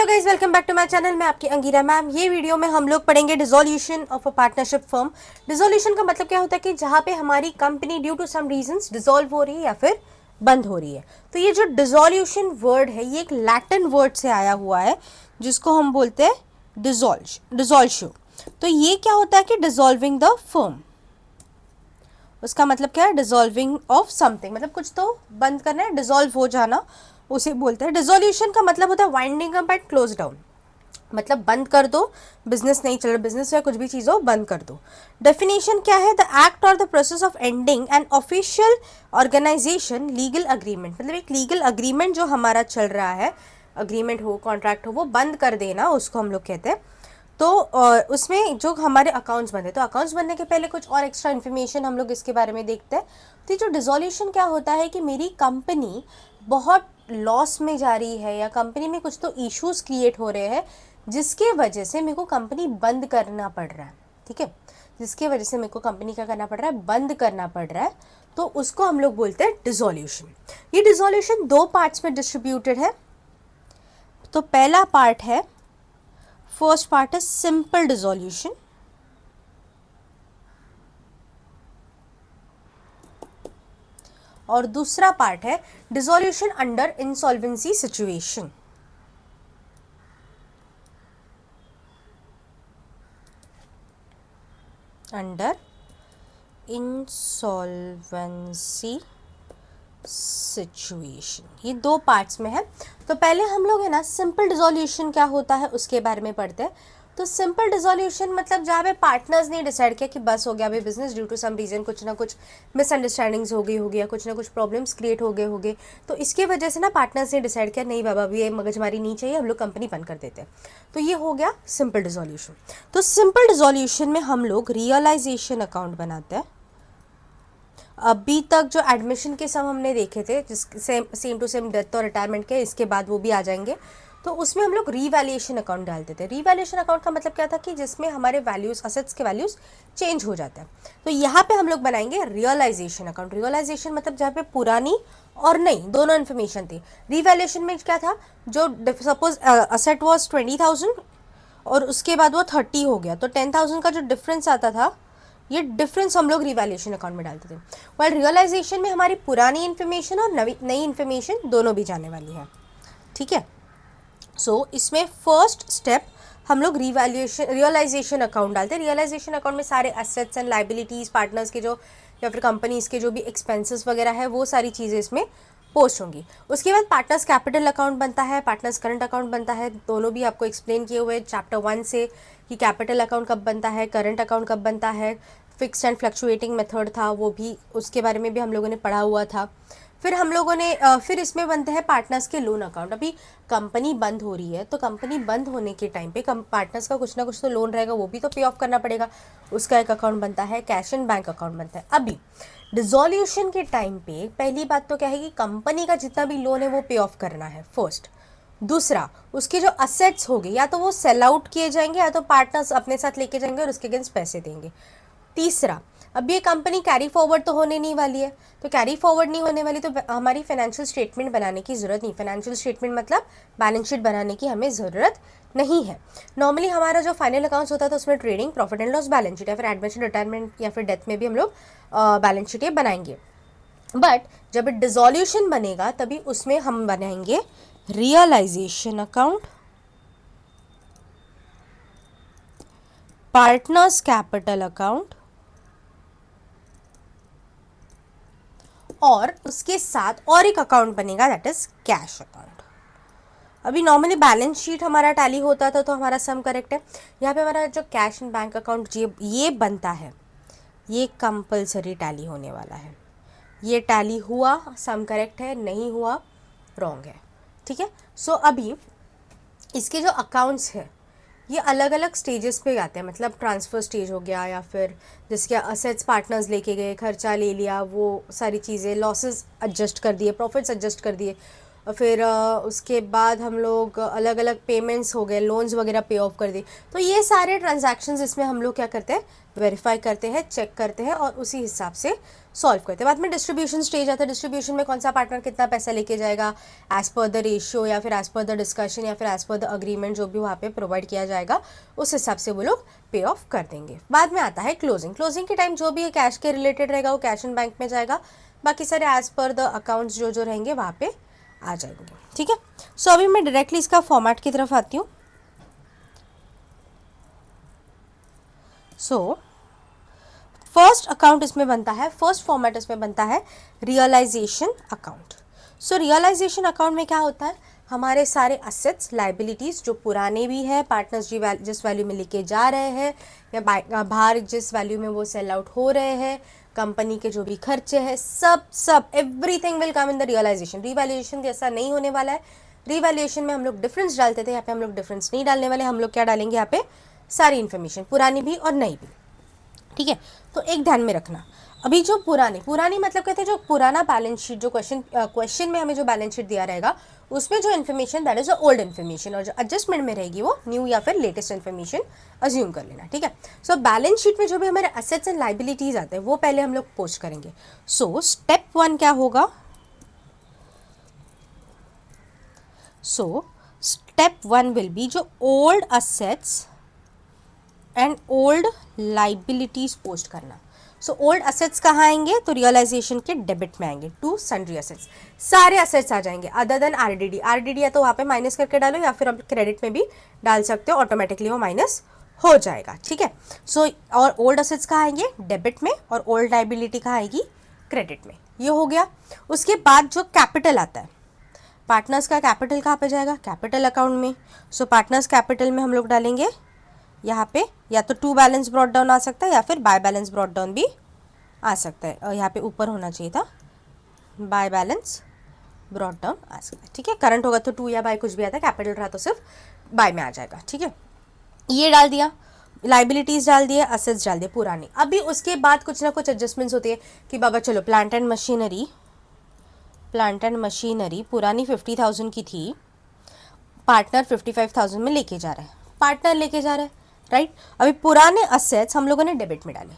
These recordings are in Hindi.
Guys, welcome back to my channel. मैं आपकी अंगीरा मैम। ये वीडियो में हम लोग पढ़ेंगे dissolution of a partnership firm. Dissolution का मतलब क्या होता है कि जहाँ पे हमारी company due to some reasons dissolve हो रही है या फिर बंद हो रही है। तो ये जो डिसोल्यूशन वर्ड है ये एक लैटिन वर्ड से आया हुआ है जिसको हम बोलते हैं डिसोल्यूशन। तो ये क्या होता है कि डिसॉल्विंग द फर्म, उसका मतलब क्या है? डिसॉल्विंग ऑफ समथिंग, मतलब कुछ तो बंद करना है, डिसॉल्व हो जाना, उसे बोलते हैं। डिसोल्यूशन का मतलब होता है winding up and close down, मतलब बंद कर दो, बिजनेस नहीं चल रहा, बिजनेस या कुछ भी चीज़ हो बंद कर दो। डेफिनेशन क्या है? द एक्ट और the process of ending an official organization legal agreement, मतलब एक लीगल अग्रीमेंट जो हमारा चल रहा है, अग्रीमेंट हो कॉन्ट्रैक्ट हो, वो बंद कर देना उसको हम लोग कहते हैं। तो उसमें जो हमारे अकाउंट्स बनते हैं, तो अकाउंट्स बनने के पहले कुछ और एक्स्ट्रा इन्फॉर्मेशन हम लोग इसके बारे में देखते हैं। तो जो डिसोल्यूशन क्या होता है कि मेरी कंपनी बहुत लॉस में जा रही है या कंपनी में कुछ तो इश्यूज क्रिएट हो रहे हैं जिसके वजह से मेरे को कंपनी बंद करना पड़ रहा है। ठीक है, जिसके वजह से मेरे को कंपनी का करना पड़ रहा है, बंद करना पड़ रहा है, तो उसको हम लोग बोलते हैं डिसोल्यूशन। ये डिसोल्यूशन दो पार्ट्स में डिस्ट्रीब्यूटेड है। तो पहला पार्ट है, फर्स्ट पार्ट है सिंपल डिसोल्यूशन, और दूसरा पार्ट है dissolution under insolvency situation. Under insolvency situation, ये दो पार्ट्स में है। तो पहले हम लोग है ना सिंपल डिसोल्यूशन क्या होता है उसके बारे में पढ़ते हैं। तो सिंपल डिसोल्यूशन मतलब जहाँ पे पार्टनर्स ने डिसाइड किया कि बस हो गया अभी business, due to some reason कुछ ना कुछ मिसअंडरस्टैंडिंग्स हो गई होगी या कुछ ना कुछ प्रॉब्लम्स क्रिएट हो गए होंगे, तो इसके वजह से ना पार्टनर्स ने डिसाइड किया नहीं बाबा अभी ये मगजमारी नहीं चाहिए, हम लोग कंपनी बंद कर देते हैं। तो ये हो गया सिंपल डिसोल्यूशन। तो सिंपल डिसोल्यूशन में हम लोग रियलाइजेशन अकाउंट बनाते हैं। अभी तक जो एडमिशन के सम हमने देखे थे, जिस सेम टू सेम डेथ और रिटायरमेंट के, इसके बाद वो भी आ जाएंगे, तो उसमें हम लोग रीवैल्यूएशन अकाउंट डालते थे। रीवैल्यूएशन अकाउंट का मतलब क्या था कि जिसमें हमारे वैल्यूज, असेट्स के वैल्यूज चेंज हो जाते हैं। तो यहाँ पे हम लोग बनाएंगे रियलाइजेशन अकाउंट। रियलाइजेशन मतलब जहाँ पे पुरानी और नई दोनों इन्फॉर्मेशन थी। रीवैल्यूएशन में क्या था, जो सपोज असेट वॉज 20,000 और उसके बाद वो 30 हो गया, तो 10,000 का जो डिफरेंस आता था, ये डिफरेंस हम लोग रिवैल्यूएशन अकाउंट में डालते थे। वाइल रियलाइजेशन में हमारी पुरानी इन्फॉर्मेशन और नई इन्फॉर्मेशन दोनों भी जाने वाली है। ठीक है, सो इसमें फर्स्ट स्टेप हम लोग रियलाइजेशन अकाउंट डालते हैं। रियलाइजेशन अकाउंट में सारे एसेट्स एंड लाइबिलिटीज़, पार्टनर्स के जो या फिर कंपनीज के जो भी एक्सपेंसेस वगैरह है, वो सारी चीज़ें इसमें पोस्ट होंगी। उसके बाद पार्टनर्स कैपिटल अकाउंट बनता है, पार्टनर्स करंट अकाउंट बनता है। दोनों भी आपको एक्सप्लेन किए हुए चैप्टर 1 से कि कैपिटल अकाउंट कब बनता है, करंट अकाउंट कब बनता है, फिक्स्ड एंड फ्लक्चुएटिंग मेथड था वो भी, उसके बारे में भी हम लोगों ने पढ़ा हुआ था। फिर हम लोगों ने फिर इसमें बनते हैं पार्टनर्स के लोन अकाउंट। अभी कंपनी बंद हो रही है, तो कंपनी बंद होने के टाइम पे पार्टनर्स का कुछ ना कुछ तो लोन रहेगा, वो भी तो पे ऑफ करना पड़ेगा, उसका एक अकाउंट बनता है। कैश एंड बैंक अकाउंट बनता है। अभी डिसोल्यूशन के टाइम पे पहली बात तो क्या है कि कंपनी का जितना भी लोन है वो पे ऑफ करना है फर्स्ट। दूसरा, उसके जो असेट्स होंगे या तो वो सेल आउट किए जाएंगे या तो पार्टनर्स अपने साथ लेके जाएंगे और उसके अगेंस्ट पैसे देंगे। तीसरा, अब ये कंपनी कैरी फॉरवर्ड तो होने नहीं वाली है, तो कैरी फॉरवर्ड नहीं होने वाली तो हमारी फाइनेंशियल स्टेटमेंट बनाने की ज़रूरत नहीं। फाइनेंशियल स्टेटमेंट मतलब बैलेंस शीट बनाने की हमें ज़रूरत नहीं है। नॉर्मली हमारा जो फाइनल अकाउंट्स होता है तो उसमें trading, profit and loss, balance sheet या फिर एडमिशन, रिटायरमेंट या फिर डेथ में भी हम लोग बैलेंस शीट ये बनाएंगे। बट जब डिसोल्यूशन बनेगा तभी उसमें हम बनाएंगे realization account, partners capital account, और उसके साथ और एक अकाउंट बनेगा दैट इज कैश अकाउंट। अभी नॉर्मली बैलेंस शीट हमारा टैली होता था तो हमारा सम करेक्ट है। यहाँ पे हमारा जो कैश एंड बैंक अकाउंट ये बनता है, ये कंपलसरी टैली होने वाला है। ये टैली हुआ, सम करेक्ट है, नहीं हुआ रॉन्ग है। ठीक है, सो अभी इसके जो अकाउंट्स है ये अलग अलग स्टेजेस पे आते हैं, मतलब ट्रांसफ़र स्टेज हो गया या फिर जिसके असेट्स पार्टनर्स लेके गए, खर्चा ले लिया, वो सारी चीज़ें, लॉसेस एडजस्ट कर दिए, प्रॉफिट्स एडजस्ट कर दिए, फिर उसके बाद हम लोग अलग अलग पेमेंट्स हो गए, लोन्स वगैरह पे ऑफ कर दी। तो ये सारे ट्रांजैक्शंस इसमें हम लोग क्या करते हैं, वेरीफाई करते हैं, चेक करते हैं और उसी हिसाब से सॉल्व करते हैं। बाद में डिस्ट्रीब्यूशन स्टेज आता है। डिस्ट्रीब्यूशन में कौन सा पार्टनर कितना पैसा लेके जाएगा, एज पर द रेशियो या फिर एज पर द डिस्कशन या फिर एज पर द अग्रीमेंट जो भी वहाँ पे प्रोवाइड किया जाएगा उस हिसाब से वो लोग पे ऑफ कर देंगे। बाद में आता है क्लोजिंग। क्लोजिंग के टाइम जो भी है कैश के रिलेटेड रहेगा वो कैश इन बैंक में जाएगा, बाकी सारे एज पर द अकाउंट्स जो रहेंगे वहाँ पे आ जाएंगे। ठीक है, सो अभी मैं डायरेक्टली इसका फॉर्मेट की तरफ आती हूँ। सो फर्स्ट अकाउंट इसमें बनता है, फर्स्ट फॉर्मेट इसमें बनता है रियलाइजेशन अकाउंट। सो रियलाइजेशन अकाउंट में क्या होता है, हमारे सारे असेट्स लाइबिलिटीज़ जो पुराने भी हैं, पार्टनर्स जिस वैल्यू में लेके जा रहे हैं या बाहर जिस वैल्यू में वो सेल आउट हो रहे हैं, कंपनी के जो भी खर्चे हैं, सब everything will come in the realization. Revaluation जैसा नहीं होने वाला है। रिवैल्यूएशन में हम लोग डिफरेंस डालते थे, यहाँ पे हम लोग डिफरेंस नहीं डालने वाले। हम लोग क्या डालेंगे यहाँ पे, सारी इन्फॉर्मेशन, पुरानी भी और नई भी। ठीक है, तो एक ध्यान में रखना, अभी जो पुरानी मतलब कहते हैं जो पुराना बैलेंस शीट, जो क्वेश्चन में हमें जो बैलेंस शीट दिया रहेगा उसमें जो information that is old information, और जो एडजस्टमेंट में रहेगी वो न्यू या फिर लेटेस्ट इन्फॉर्मेशन अज्यूम कर लेना। ठीक है, सो बैलेंस शीट में जो भी हमारे असेट्स एंड लाइबिलिटीज आते हैं वो पहले हम लोग पोस्ट करेंगे। सो स्टेप 1 क्या होगा, सो स्टेप 1 विल बी जो old assets and old liabilities post करना। सो ओल्ड असेट्स कहाँ आएंगे, तो रियलाइजेशन के डेबिट में आएंगे टू सन्ड्री असेट्स। सारे असेट्स आ जाएंगे अदर देन आरडीडी या तो वहाँ पे माइनस करके डालो या फिर आप क्रेडिट में भी डाल सकते हो, ऑटोमेटिकली वो माइनस हो जाएगा। ठीक है, सो और ओल्ड असेट्स कहाँ आएंगे, डेबिट में, और ओल्ड लाइबिलिटी कहाँ आएगी, क्रेडिट में। ये हो गया। उसके बाद जो कैपिटल आता है, पार्टनर्स का कैपिटल कहाँ पे जाएगा, कैपिटल अकाउंट में। सो पार्टनर्स कैपिटल में हम लोग डालेंगे यहाँ पे या तो टू बैलेंस ब्रॉट डाउन आ सकता है या फिर बाय बैलेंस ब्रॉट डाउन भी आ सकता है, और यहाँ पे ऊपर होना चाहिए था बाय बैलेंस ब्रॉट डाउन आ सकता है। ठीक है, करंट होगा तो टू या बाय कुछ भी आता है, कैपिटल रहा तो सिर्फ बाय में आ जाएगा। ठीक है, ये डाल दिया, लाइबिलिटीज डाल दिए, असेट्स डाल दिए पुरानी। अभी उसके बाद कुछ ना कुछ एडजस्टमेंट्स होती है कि बाबा चलो प्लांट एंड मशीनरी पुरानी 50,000 की थी, पार्टनर 55,000 में लेके जा रहा है, पार्टनर लेके जा रहा है, राइट। अभी पुराने असेट्स हम लोगों ने डेबिट में डाले,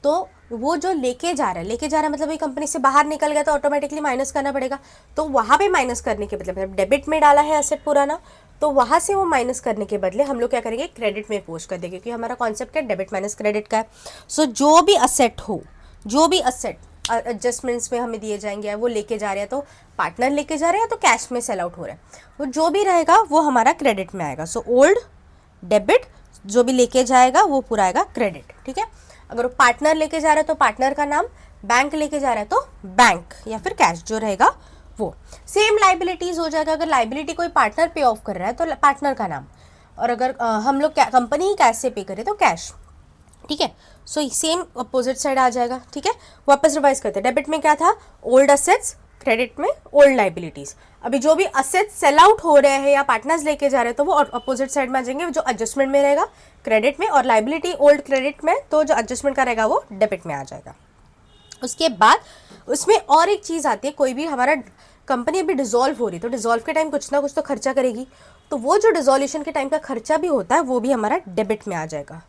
तो वो जो लेके जा रहा है मतलब ये कंपनी से बाहर निकल गया तो ऑटोमेटिकली माइनस करना पड़ेगा। तो वहाँ पे माइनस करने के बदले, मतलब डेबिट में डाला है असेट पुराना, तो वहाँ से वो माइनस करने के बदले हम लोग क्या करेंगे, क्रेडिट में पोस्ट कर देंगे, क्योंकि हमारा कॉन्सेप्ट क्या है, डेबिट माइनस क्रेडिट का है। सो जो भी असेट एडजस्टमेंट्स में हमें दिए जाएंगे, वो लेके जा रहे हैं तो पार्टनर लेके जा रहे हैं तो कैश में सेल आउट हो रहा है, वो जो भी रहेगा वो हमारा क्रेडिट में आएगा। सो ओल्ड डेबिट, जो भी लेके जाएगा वो पूरा आएगा क्रेडिट। ठीक है, अगर वो पार्टनर लेके जा रहा है तो पार्टनर का नाम, बैंक लेके जा रहा है तो बैंक या फिर कैश जो रहेगा वो। सेम लाइबिलिटीज हो जाएगा, अगर लाइबिलिटी कोई पार्टनर पे ऑफ कर रहा है तो पार्टनर का नाम, और अगर हम लोग कंपनी ही कैश से पे करे तो कैश। ठीक है, सो सेम अपोजिट साइड आ जाएगा। ठीक है, वापस रिवाइज करते हैं। डेबिट में क्या था, ओल्ड असेट्स, क्रेडिट में ओल्ड लाइबिलिटीज। अभी जो भी असेट्स सेल आउट हो रहे हैं या पार्टनर्स लेके जा रहे हैं तो वो अपोजिट साइड में आ जाएंगे, जो एडजस्टमेंट में रहेगा क्रेडिट में, और लाइबिलिटी ओल्ड क्रेडिट में, तो जो एडजस्टमेंट का रहेगा वो डेबिट में आ जाएगा। उसके बाद उसमें और एक चीज़ आती है, कोई भी हमारा कंपनी अभी डिसॉल्व हो रही तो डिसॉल्व के टाइम कुछ ना कुछ तो खर्चा करेगी, तो वो जो डिसॉल्यूशन के टाइम का खर्चा भी होता है वो भी हमारा डेबिट में आ जाएगा।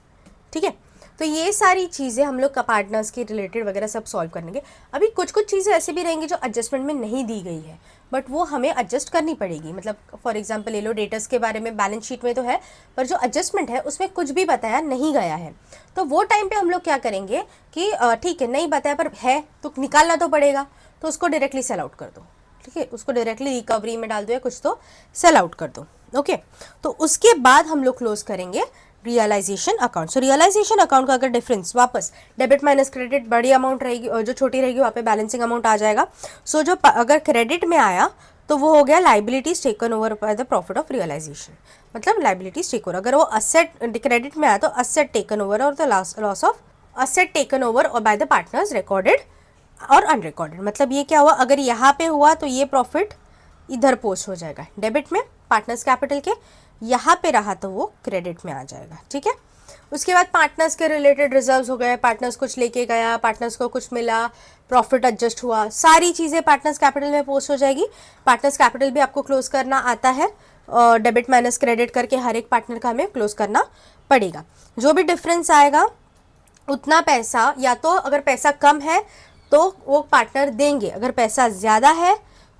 ठीक है, तो ये सारी चीज़ें हम लोग का पार्टनर्स के रिलेटेड वगैरह सब सॉल्व करेंगे। अभी कुछ चीज़ें ऐसे भी रहेंगी जो एडजस्टमेंट में नहीं दी गई है, बट वो हमें एडजस्ट करनी पड़ेगी। मतलब फॉर एग्जांपल ले लो, डेटर्स के बारे में बैलेंस शीट में तो है, पर जो एडजस्टमेंट है उसमें कुछ भी बताया नहीं गया है, तो वो टाइम पे हम लोग क्या करेंगे कि ठीक है नहीं बताया पर है तो निकालना तो पड़ेगा, तो उसको डायरेक्टली सेल आउट कर दो। ठीक है, उसको डायरेक्टली रिकवरी में डाल दो या कुछ तो सेल आउट कर दो। ओके, तो उसके बाद हम लोग क्लोज करेंगे रियलाइजेशन अकाउंट। सो रियलाइजेशन अकाउंट का अगर डिफरेंस वापस डेबिट माइनस क्रेडिट, बड़ी अमाउंट रहेगी और जो छोटी रहेगी वहाँ पे बैलेंसिंग अमाउंट आ जाएगा। सो जो अगर क्रेडिट में आया तो वो हो गया liabilities taken over by the profit of realization, मतलब लाइबिलिटीज टेक ओवर। अगर वो असेट क्रेडिट में आया तो असेट टेकन ओवर और the loss of asset taken over और बाय द पार्टनर्स रिकॉर्डेड और अनरिकॉर्डेड। मतलब ये क्या हुआ, अगर यहाँ पे हुआ तो ये प्रॉफिट इधर पोस्ट हो जाएगा डेबिट में पार्टनर्स कैपिटल के, यहाँ पे रहा तो वो क्रेडिट में आ जाएगा। ठीक है, उसके बाद पार्टनर्स के रिलेटेड रिजर्व्स हो गए, पार्टनर्स कुछ लेके गया, पार्टनर्स को कुछ मिला, प्रॉफिट एडजस्ट हुआ, सारी चीज़ें पार्टनर्स कैपिटल में पोस्ट हो जाएगी। पार्टनर्स कैपिटल भी आपको क्लोज करना आता है, डेबिट माइनस क्रेडिट करके हर एक पार्टनर का हमें क्लोज करना पड़ेगा। जो भी डिफरेंस आएगा उतना पैसा, या तो अगर पैसा कम है तो वो पार्टनर देंगे, अगर पैसा ज़्यादा है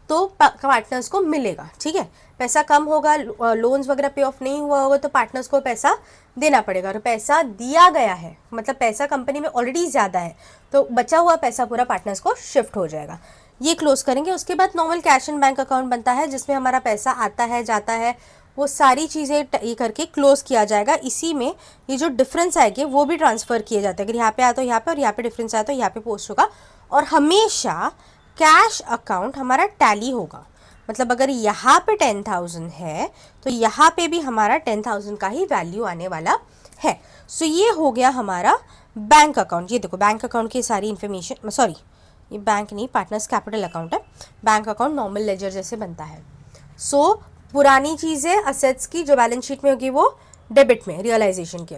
तो पार्टनर्स को मिलेगा। ठीक है, पैसा कम होगा, लोन्स वगैरह पे ऑफ नहीं हुआ होगा तो पार्टनर्स को पैसा देना पड़ेगा। और पैसा दिया गया है मतलब पैसा कंपनी में ऑलरेडी ज़्यादा है तो बचा हुआ पैसा पूरा पार्टनर्स को शिफ्ट हो जाएगा। ये क्लोज करेंगे। उसके बाद normal cash and bank account बनता है जिसमें हमारा पैसा आता है जाता है, वो सारी चीज़ें ये करके क्लोज किया जाएगा। इसी में ये जो डिफरेंस आएगी वो भी ट्रांसफ़र किए जाते हैं। अगर यहाँ पे आया तो यहाँ पे, और यहाँ पे डिफरेंस आया तो यहाँ पे पोस्ट होगा। और हमेशा कैश अकाउंट हमारा टैली होगा, मतलब अगर यहाँ पे 10,000 है तो यहाँ पे भी हमारा 10,000 का ही वैल्यू आने वाला है। सो ये हो गया हमारा बैंक अकाउंट। ये देखो बैंक अकाउंट की सारी इन्फॉर्मेशन, सॉरी ये बैंक नहीं, पार्टनर्स कैपिटल अकाउंट है। बैंक अकाउंट नॉर्मल लेजर जैसे बनता है। सो पुरानी चीज़ें असेट्स की जो बैलेंस शीट में होगी वो डेबिट में रियलाइजेशन के,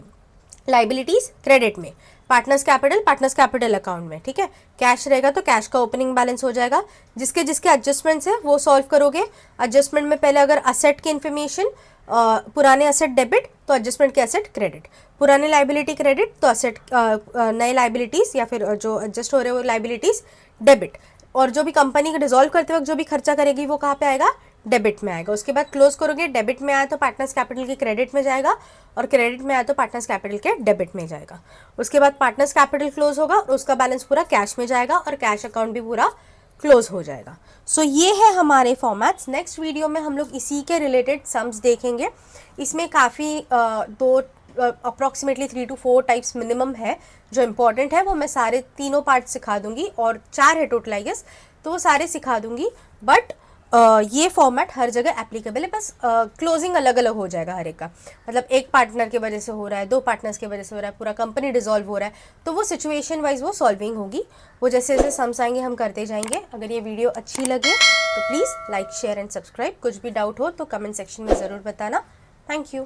लाइबिलिटीज़ क्रेडिट में, पार्टनर्स कैपिटल अकाउंट में। ठीक है, कैश रहेगा तो कैश का ओपनिंग बैलेंस हो जाएगा। जिसके जिसके एडजस्टमेंट्स है वो सॉल्व करोगे। एडजस्टमेंट में पहले अगर असेट की इन्फॉर्मेशन, पुराने असेट डेबिट तो एडजस्टमेंट के असेट क्रेडिट, पुराने लाइबिलिटी क्रेडिट तो असेट नए लाइबिलिटीज़ या फिर जो एडजस्ट हो रहे हो लाइबिलिटीज़ डेबिट। और जो भी कंपनी को डिसॉल्व करते वक्त जो भी खर्चा करेगी वो कहाँ पे आएगा, डेबिट में आएगा। उसके बाद क्लोज करोगे, डेबिट में आया तो पार्टनर्स कैपिटल के क्रेडिट में जाएगा, और क्रेडिट में आया तो पार्टनर्स कैपिटल के डेबिट में जाएगा। उसके बाद पार्टनर्स कैपिटल क्लोज होगा और उसका बैलेंस पूरा कैश में जाएगा और कैश अकाउंट भी पूरा क्लोज हो जाएगा। सो ये है हमारे फॉर्मेट्स। नेक्स्ट वीडियो में हम लोग इसी के रिलेटेड सम्स देखेंगे। इसमें काफ़ी अप्रॉक्सीमेटली 3 to 4 टाइप्स मिनिमम है जो इम्पॉर्टेंट है, वो मैं सारे तीनों पार्ट सिखा दूंगी, और 4 है टोटल आई गेस, तो वो सारे सिखा दूंगी। बट ये फॉर्मेट हर जगह एप्लीकेबल है, बस क्लोजिंग अलग अलग हो जाएगा हर एक का। मतलब एक पार्टनर की वजह से हो रहा है, 2 पार्टनर्स की वजह से हो रहा है, पूरा कंपनी डिसॉल्व हो रहा है, तो वो सिचुएशन वाइज वो सॉल्विंग होगी। वो जैसे जैसे सम्स आएंगे हम करते जाएंगे। अगर ये वीडियो अच्छी लगे तो please like share and subscribe. कुछ भी डाउट हो तो कमेंट सेक्शन में ज़रूर बताना। Thank you.